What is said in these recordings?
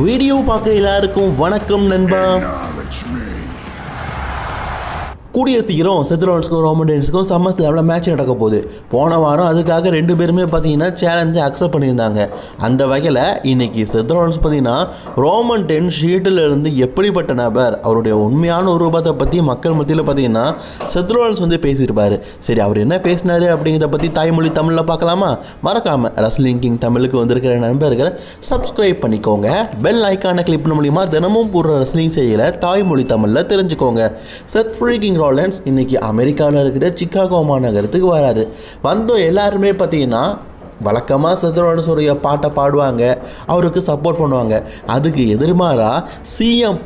Video பார்க்குற எல்லாருக்கும் வணக்கம் நண்பா. கூடிய சீக்கிரம் செத் ரோலன்ஸ்க்கும் ரோமன் ரெயின்ஸுக்கும் சம்மர் லெவலில் மேட்ச் நடக்க போகுது. போன வாரம் அதுக்காக ரெண்டு பேருமே பார்த்தீங்கன்னா சேலஞ்சை அக்செப்ட் பண்ணியிருந்தாங்க. அந்த வகையில் இன்றைக்கி செத் ரோலன்ஸ் பார்த்தீங்கன்னா ரோமன் ரெயின்ஸ் ஷீல்டில் இருந்து எப்படிப்பட்ட நபர், அவருடைய உண்மையான ரூபத்தை பற்றி மக்கள் மத்தியில் பார்த்தீங்கன்னா செத் ரோலன்ஸ் வந்து பேசியிருப்பார். சரி, அவர் என்ன பேசினார் அப்படிங்கிறத பற்றி தாய்மொழி தமிழில் பார்க்கலாமா? மறக்காமல் ரெஸ்லிங் கிங் தமிழுக்கு வந்திருக்கிற நண்பர்கள் சப்ஸ்கிரைப் பண்ணிக்கோங்க. பெல் ஐக்கானை கிளிக் பண்ண மூலிமா தினமும் போடுற ரெஸ்லிங் செய்யலை தாய்மொழி தமிழில் தெரிஞ்சுக்கோங்க. செத் ஃப்ரீக்கிங் ரோலன்ஸ் இன்னைக்கு அமெரிக்காவில் இருக்கிற சிக்காகோ மாநகரத்துக்கு வராது. வந்தோம் எல்லாருமே பார்த்தீங்கன்னா வழக்கமாக செத் ரோலன்ஸோடைய பாட்டை பாடுவாங்க, அவருக்கு சப்போர்ட் பண்ணுவாங்க. அதுக்கு எதிர்மாறா சிஎம்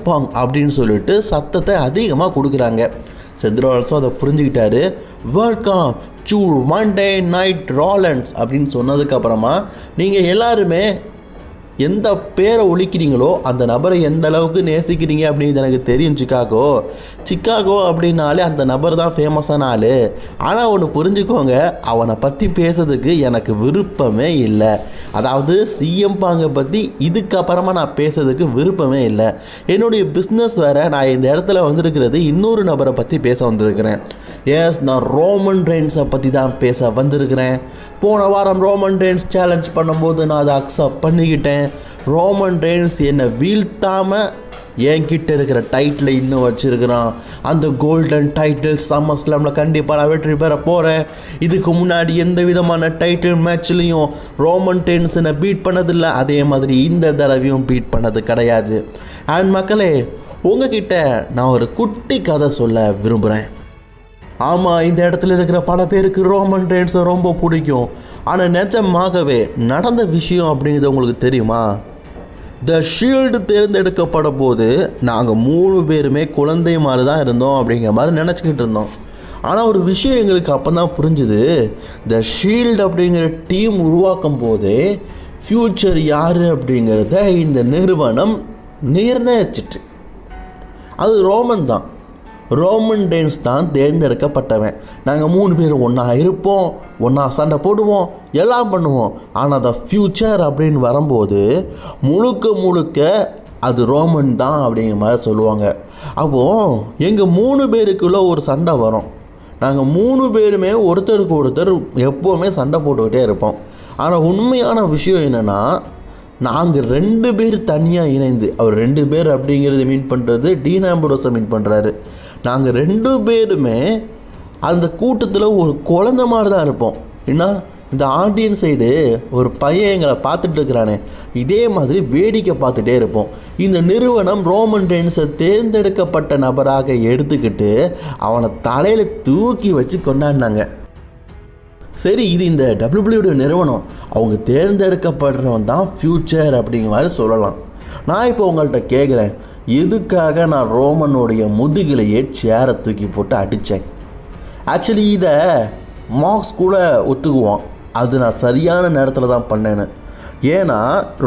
பாங் அப்படின்னு சொல்லிட்டு சத்தத்தை அதிகமாக கொடுக்குறாங்க. செத் ரோலன்ஸும் அதை புரிஞ்சுக்கிட்டாரு. வெல்கம் டு மண்டே நைட் ரோலன்ஸ் அப்படின்னு சொன்னதுக்கப்புறமா நீங்கள் எல்லாருமே எந்த பேரை ஒழிக்கிறீங்களோ அந்த நபரை எந்த அளவுக்கு நேசிக்கிறீங்க அப்படிங்கிறது எனக்கு தெரியும். சிக்காகோ அப்படின்னாலே அந்த நபர் தான் ஃபேமஸான ஆள். ஆனால் ஒன்று புரிஞ்சுக்கோங்க, அவனை பற்றி பேசுறதுக்கு எனக்கு விருப்பமே இல்லை. அதாவது சிஎம் பாங்கை பற்றி இதுக்கப்புறமா நான் பேசுறதுக்கு விருப்பமே இல்லை. என்னுடைய பிஸ்னஸ் வேறு, நான் இந்த இடத்துல வந்திருக்கிறது இன்னொரு நபரை பற்றி பேச வந்திருக்கிறேன். எஸ், நான் ரோமன் ரெயின்ஸை பற்றி தான் பேச வந்திருக்கிறேன். போன வாரம் ரோமன் ரெயின்ஸ் சேலஞ்ச் பண்ணும்போது நான் அதை அக்செப்ட் பண்ணிக்கிட்டேன். ரோமன் ரெயின்ஸ் என்னை வீழ்த்தாமல் என்கிட்ட இருக்கிற டைட்டில் இன்னும் வச்சுருக்கிறான். அந்த கோல்டன் டைட்டில் சம்மர் ஸ்லாமில் கண்டிப்பாக நான் வெற்றி பெற போகிறேன். இதுக்கு முன்னாடி எந்த விதமான டைட்டில் மேட்ச்லேயும் ரோமன் ரெயின்ஸ் என்னை பீட் பண்ணதில்லை. அதே மாதிரி இந்த தடவையும் பீட் பண்ணது கிடையாது. அண்ட் மக்களே, உங்ககிட்ட நான் ஒரு குட்டி கதை சொல்ல விரும்புகிறேன். ஆமாம், இந்த இடத்துல இருக்கிற பல பேருக்கு ரோமன் ரெயின்ஸை ரொம்ப பிடிக்கும். ஆனால் நிஜமாகவே நடந்த விஷயம் அப்படிங்கிறது உங்களுக்கு தெரியுமா? த ஷீல்டு தேர்ந்தெடுக்கப்பட போது நாங்கள் 3 பேருமே குழந்தை மாதிரி தான் இருந்தோம் அப்படிங்கிற மாதிரி நினச்சிக்கிட்டு இருந்தோம். ஆனால் ஒரு விஷயம் எங்களுக்கு அப்போ தான் புரிஞ்சுது. த ஷீல்டு அப்படிங்கிற டீம் உருவாக்கும் போதே ஃப்யூச்சர் யார் அப்படிங்கிறத இந்த நிறுவனம் நிர்ணயிச்சிட்டு, அது ரோமன் தான். ரோமன் ரெயின்ஸ் தான் தேர்ந்தெடுக்கப்பட்டவன். நாங்கள் 3 பேரும் ஒன்றா இருப்போம், ஒன்றா சண்டை போடுவோம், எல்லாம் பண்ணுவோம். ஆனால் அந்த ஃப்யூச்சர் அப்படின்னு வரும்போது முழுக்க அது ரோமன் தான் அப்படிங்கிற மாதிரி சொல்லுவாங்க. அப்போது எங்கள் 3 பேருக்குள்ளே ஒரு சண்டை வரும். நாங்கள் 3 பேருமே ஒருத்தருக்கு ஒருத்தர் எப்போவுமே சண்டை போட்டுக்கிட்டே இருப்போம். ஆனால் உண்மையான விஷயம் என்னென்னா, நாங்கள் 2 பேர் தனியாக இணைந்து, அவர் 2 பேர் அப்படிங்கிறது மீன் பண்ணுறது டீன் ஆம்பரோஸை மீன் பண்ணுறாரு. நாங்கள் 2 பேருமே அந்த கூட்டத்தில் ஒரு குழந்தை மாதிரி தான் இருப்போம். ஏன்னா இந்த ஆடியன்ஸ் சைடு ஒரு பையன் எங்களை பார்த்துட்டு இருக்கிறானே, இதே மாதிரி வேடிக்கை பார்த்துட்டே இருப்போம். இந்த நிறுவனம் ரோமன் ரெயின்ஸை தேர்ந்தெடுக்கப்பட்ட நபராக எடுத்துக்கிட்டு அவனை தலையில் தூக்கி வச்சு கொண்டாடினாங்க. சரி, இது இந்த டபிள்யூடபிள்யூ நிறுவனம், அவங்க தேர்ந்தெடுக்கப்படுறவன் தான் ஃப்யூச்சர் அப்படிங்கிற மாதிரி சொல்லலாம். நான் இப்போ உங்கள்கிட்ட கேட்குறேன், எதுக்காக நான் ரோமனுடைய முதுகிலேயே சேரை தூக்கி போட்டு அடித்தேன்? ஆக்சுவலி இதை மார்க்ஸ் கூட ஒத்துக்குவான், அது நான் சரியான நேரத்தில் தான் பண்ணேன்னு. ஏன்னா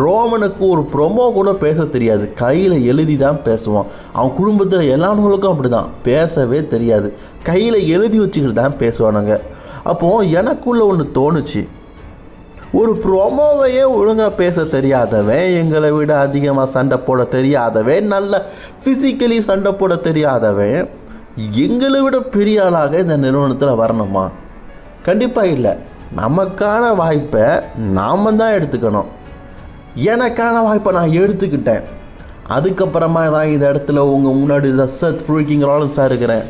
ரோமனுக்கு ஒரு ப்ரொமோ கூட பேச தெரியாது, கையில் எழுதி தான் பேசுவான். அவன் குடும்பத்தில் எல்லாருக்கும் அப்படி தான், பேசவே தெரியாது, கையில் எழுதி வச்சுக்கிட்டு தான் பேசுவானுங்க. அப்போது எனக்குள்ளே ஒன்று தோணுச்சு, ஒரு ப்ரோமோவையே ஒழுங்காக பேச தெரியாதவன், எங்களை விட அதிகமாக சண்டை போட தெரியாதவன், நல்ல ஃபிசிக்கலி சண்டை போட தெரியாதவன் எங்களை விட பெரிய ஆளாக இந்த நிறுவனத்தில் வரணுமா? கண்டிப்பாக இல்லை. நமக்கான வாய்ப்பை நாம் தான் எடுத்துக்கணும். எனக்கான வாய்ப்பை நான் எடுத்துக்கிட்டேன். அதுக்கப்புறமா தான் இந்த இடத்துல உங்கள் முன்னாடி செத் ஃப்ரீக்கிங் ரோலன்ஸாக இருக்கிறேன்.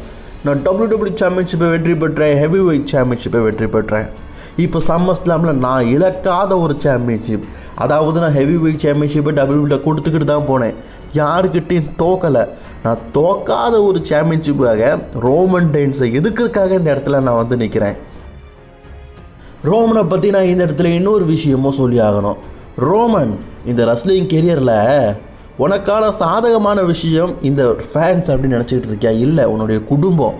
நான் டபிள்யூடபிள்யூ சாம்பியன்ஷிப்பை வெற்றி பெற்றேன், ஹெவி வெயிட் சாம்பியன்ஷிப்பை வெற்றி பெற்றேன். இப்போ சம்மர் ஸ்லாமில் நான் இழக்காத ஒரு சாம்பியன்ஷிப், அதாவது நான் ஹெவி வெயிட் சாம்பியன்ஷிப்பை டபிள்யூடபிள்யூ கொடுத்துக்கிட்டு தான் போனேன், யாருக்கிட்டையும் தோக்கலை. நான் தோக்காத ஒரு சாம்பியன்ஷிப்புக்காக ரோமன் ரெயின்ஸை எதுக்கிறதுக்காக இந்த இடத்துல நான் வந்து நிற்கிறேன். ரோமனை பற்றி நான் இந்த இடத்துல இன்னொரு விஷயமும் சொல்லி ஆகணும். ரோமன் இந்த ரெஸ்லிங் கெரியரில் உனக்கான சாதகமான விஷயம் இந்த ஃபேன்ஸ் அப்படின்னு நினச்சிக்கிட்டு இருக்கியா? இல்லை, உன்னுடைய குடும்பம்.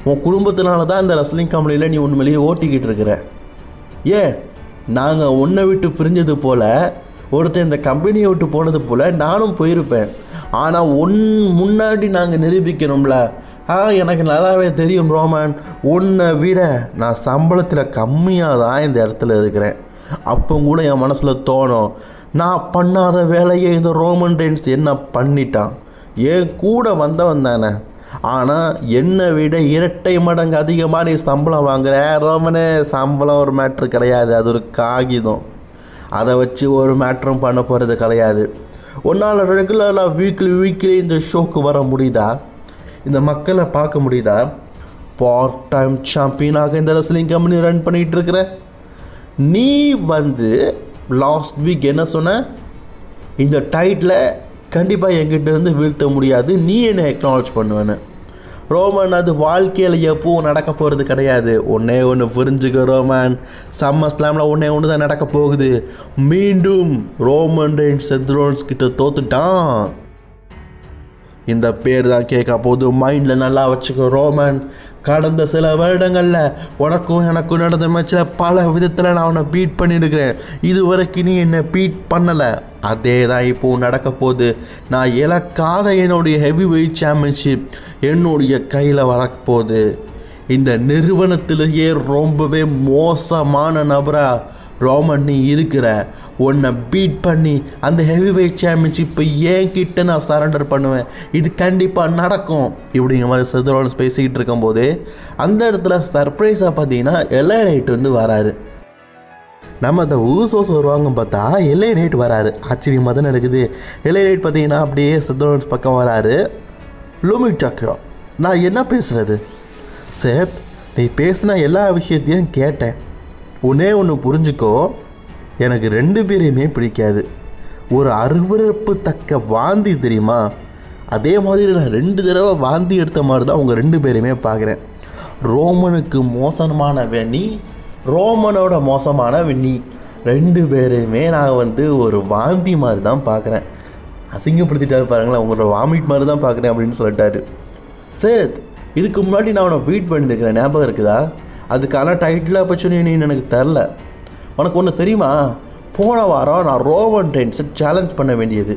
உன் குடும்பத்தினால தான் இந்த ரெஸ்லிங் கம்பெனியில் நீ உண்மையிலேயே ஓட்டிக்கிட்டு இருக்கிற. ஏன், நாங்கள் உன்னை விட்டு பிரிஞ்சது போல், ஒருத்தர் இந்த கம்பெனியை விட்டு போனது போல் நானும் போயிருப்பேன். ஆனால் முன்னாடி நாங்கள் நிரூபிக்கணும்ல. எனக்கு நல்லாவே தெரியும் ரோமன், உன்னை விட நான் சம்பளத்தில் கம்மியாக தான் இந்த இடத்துல இருக்கிறேன். அப்போ கூட என் மனசில் தோணும், நான் பண்ணாத வேலையை இந்த ரோமன் ரெயின்ஸ் என்ன பண்ணிட்டான். ஏன் கூட வந்தவன் தானே, ஆனால் என்னை விட இரட்டை மடங்கு அதிகமாக நீ சம்பளம் வாங்குற. ரோமனே, சம்பளம் ஒரு மேட்ரு கிடையாது, அது ஒரு காகிதம். அதை வச்சு ஒரு மேட்ரும் பண்ண போகிறது கிடையாது. ஒன்றால் ரெகுலராக வீக்லி இந்த ஷோக்கு வர முடியுதா, இந்த மக்களை பார்க்க முடியுதா? பார்ட் டைம் சாம்பியனாக இந்த ரெஸ்லிங் கம்பெனி ரன் பண்ணிகிட்டு இருக்கிற நீ வந்து லாஸ்ட் வீக் என்ன சொன்ன, இந்த டைட்டில் கண்டிப்பாக என்கிட்ட இருந்து வீழ்த்த முடியாது, நீ என்னை அக்னாலஜ் பண்ணுவேன்னு. ரோமன், அது வாழ்க்கையில் எப்பவும் நடக்க போகிறது கிடையாது. ஒன்றே ஒன்று புரிஞ்சுக்க ரோமன், சம்மர் ஸ்லாமில் ஒன்று தான் நடக்க போகுது. மீண்டும் ரோமன் ரெயின்ஸ் செத் ரோலன்ஸ் கிட்ட தோத்துட்டான். இந்த பேர் தான் கேட்க போது மைண்டில் நல்லா வச்சுக்கோ ரோமன். கடந்த சில வருடங்களில் உனக்கும் எனக்கும் நடந்த மேட்சில் பல விதத்தில் நான் அவனை பீட் பண்ணியிருக்கிறேன். இது வரைக்கும் நீ என்னை பீட் பண்ணலை. அதே தான் இப்போது நடக்க போகுது. நான் இழக்காத என்னுடைய ஹெவி வெயிட் சாம்பியன்ஷிப் என்னுடைய கையில் வரப்போகுது. இந்த நிறுவனத்திலேயே ரொம்பவே மோசமான நபராக ரோமன் நீ இருக்கிற. உன்னை பீட் பண்ணி அந்த ஹெவி வெயிட் சாம்பியன்ஷிப்பை என்கிட்ட நான் சரண்டர் பண்ணுவேன். இது கண்டிப்பாக நடக்கும் இப்படிங்கிற மாதிரி செத் ரோலன்ஸ் பேசிக்கிட்டு இருக்கும்போது அந்த இடத்துல சர்ப்ரைஸாக பார்த்தீங்கன்னா எல்ஐ நைட் வந்து வராரு. நம்ம அந்த ஊசோஸ் வருவாங்க பார்த்தா எல்ஐ நைட் வராரு. ஆச்சரியமாக தானே இருக்குது. எல்ஐ நைட் பார்த்தீங்கன்னா அப்படியே செத் ரோலன்ஸ் பக்கம் வராரு. லூமிக் சாக்கோ, நான் என்ன பேசுகிறது? சேத், நீ பேசின எல்லா விஷயத்தையும் கேட்டேன். ஒன்றே ஒன்று புரிஞ்சுக்கோ, எனக்கு 2 பேரையுமே பிடிக்காது. ஒரு அருவருப்பு தக்க வாந்தி தெரியுமா, அதே மாதிரி நான் 2 தடவை வாந்தி எடுத்த மாதிரி தான் உங்கள் 2 பேரையுமே பார்க்குறேன். ரோமனுக்கு மோசமான நீ, ரோமனோட மோசமான நீ, 2 பேரையுமே நான் வந்து ஒரு வாந்தி மாதிரி தான் பார்க்குறேன். அசிங்கப்படுத்திட்டாரு பாருங்களேன், உங்களோட வாமிட் மாதிரி தான் பார்க்குறேன் அப்படின்னு சொல்லிட்டாரு. சேத், இதுக்கு முன்னாடி நான் அவனை பீட் பண்ணியிருக்கிறேன், ஞாபகம் இருக்குதா? அதுக்கான டைட்டில் ஆப்பர்ச்சுனிட்டி எனக்கு தரல. உனக்கு ஒன்று தெரியுமா, போன வாரம் நான் ரோமன் ரெயின்ஸை சேலஞ்ச் பண்ண வேண்டியது.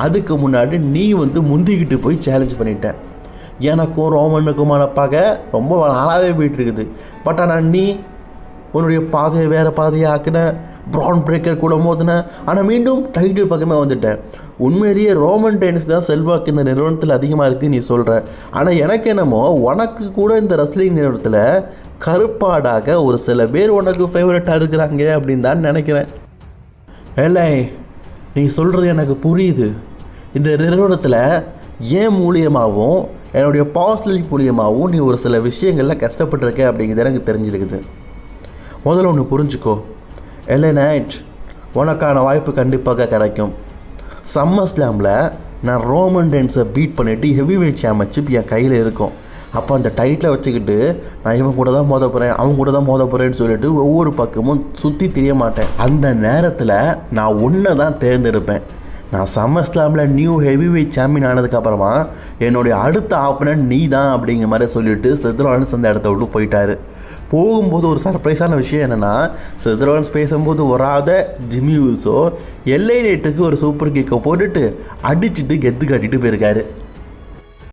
அதுக்கு முன்னாடி நீ வந்து முந்திக்கிட்டு போய் சேலஞ்ச் பண்ணிட்டேன். எனக்கும் ரோமனுக்குமான பகை ரொம்ப நாளாகவே போயிட்டுருக்குது. பட் ஆனால் நீ உன்னுடைய பாதையை வேறு பாதையை ஆக்கின, ப்ரான் பிரேக்கர் கூட மோதின, ஆனால் மீண்டும் டைட்டில் பக்கமே வந்துட்டேன். உண்மையிலேயே ரோமன் ரெயின்ஸ் தான் செல்வாக்கு இந்த நிறுவனத்தில் அதிகமாக இருக்குது நீ சொல்கிற. ஆனால் எனக்கு என்னமோ உனக்கு கூட இந்த ரெஸ்லிங் நிறுவனத்தில் கருப்பாடாக ஒரு சில பேர் உனக்கு ஃபேவரட்டாக இருக்கிறாங்க அப்படின்னு தான் நினைக்கிறேன். இல்லை, நீ சொல்கிறது எனக்கு புரியுது. இந்த நிறுவனத்தில் ஏன் மூலியமாகவும் என்னுடைய பாஸ்லிங் மூலியமாகவும் நீ ஒரு சில விஷயங்களில் கஷ்டப்பட்டுருக்க அப்படிங்கிறது எனக்கு தெரிஞ்சிருக்குது. முதல்ல ஒன்று புரிஞ்சுக்கோ, எல்ஐ நைட் உனக்கான வாய்ப்பு கண்டிப்பாக கிடைக்கும். சம்மர் ஸ்லாமில் நான் ரோமன் ரெயின்ஸை பீட் பண்ணிவிட்டு ஹெவி வெயிட் சாம்பியன்ஷிப் என் கையில் இருக்கும். அப்போ அந்த டைட்டில் வச்சுக்கிட்டு நான் இவன் கூட தான் மோத போகிறேன், அவன் கூட தான் மோத போகிறேன்னு சொல்லிட்டு ஒவ்வொரு பக்கமும் சுற்றி தெரிய மாட்டேன். அந்த நேரத்தில் நான் ஒன்றை தான் தேர்ந்தெடுப்பேன். நான் சம்மர் ஸ்லாமில் நியூ ஹெவி வெயிட் சாம்பியன் ஆனதுக்கப்புறமா என்னுடைய அடுத்த ஆப்பனன்ட் நீ தான் அப்படிங்கிற மாதிரி சொல்லிவிட்டு செத் ரோலன்ஸ் அந்த இடத்த விட்டு போயிட்டார். போகும்போது ஒரு சர்ப்ரைஸான விஷயம் என்னென்னா, செத் ரோலன்ஸ் பேசும்போது வராத ஜிம்மி ஊசோ எல்ஐ நைட்டுக்கு ஒரு சூப்பர் கிக்கை போட்டுட்டு அடிச்சுட்டு கெத்து காட்டிட்டு போயிருக்காரு.